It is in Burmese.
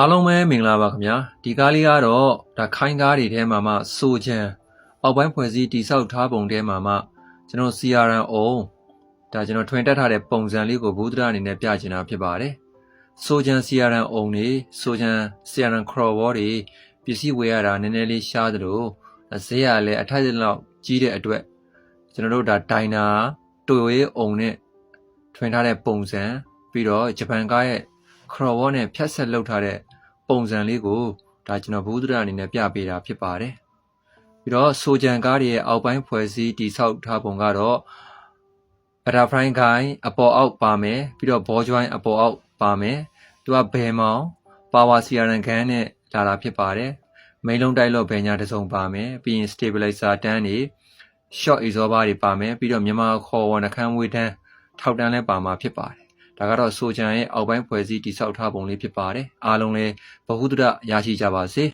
အားလုံးပဲမင်္ဂလာပါခင်ဗျာဒီကားလေးကတော့ဒါခိုင်းကားတွေထဲမှာမှဆိုချံအောက်ပိုင်းဖွဲ့စည်းတိဆောက်ထားပုံထဲမှာမှကျွန်တော် CRN အုံဒါကျွန်တော်ထွင်တက်ထားတဲ့ပုံစံလေးကိုဘုဒ္ဓအနေနဲ့ပြချင်တာဖြစ်ပါတယ်ဆိုချံ CRN အုံတွေဆိုချံ CRN Crow Wall တွေပစ္စည်းဝယ်ရတာနည်းနည်းလေးရှားသလိုဈေးရလည်းအထိုက်အလောက်ကြီးတဲ့အတွက်ကျွန်တော်တို့ဒါဒိုင်နာတိုဝေးအုံနဲ့ထွင်ထားတဲ့ပုံစံပြီးတော့ဂျပန်ကားရဲ့Crow Wall နဲ့ဖြတ်ဆက်လုပ်ထားတဲ့ပုံစံလေးကိုဒါကျွန်တော်ဘုဒ္ဓအနေနဲ့ပြပေးတာဖြစ်ပါတယ်ပြီးတော့ဆိုကြံကားရဲ့အောက်ပိုင်းဖွဲ့စည်းတိဆောက်ထားပုံကတော့ဘတာဖရိုင်းခိုင်းအပေါ်အောက်ပါမယ်ပြီးတော့ဘောဂျွိုင်းအပေါ်အောက်ပါမယ်သူကဘယ်မောင်ပါဝါစီယာရန်ခန်းနဲ့လာတာဖြစ်ပါတယ်မိန်လုံးတိုက်လို့ဘယ်ညာတစ်စုံပါမယ်ပြီးရင် stabilizer တန်းတွေ short absorber တွေပါမယ်ပြီးတော့မြန်မာခေါ်ဝနှခမ်းမွေးတန်းထောက်တန်းလည်းပါမှာဖြစ်ပါတယ်ဒါကတော့ဆိုချံရဲ့အောက်ပိုင်းဖွဲ့စည်းတိဆောက်ထားပုံလေးဖြစ်ပါတယ်အားလုံးလည်းဘဟုတုတရရှိကြပါစေ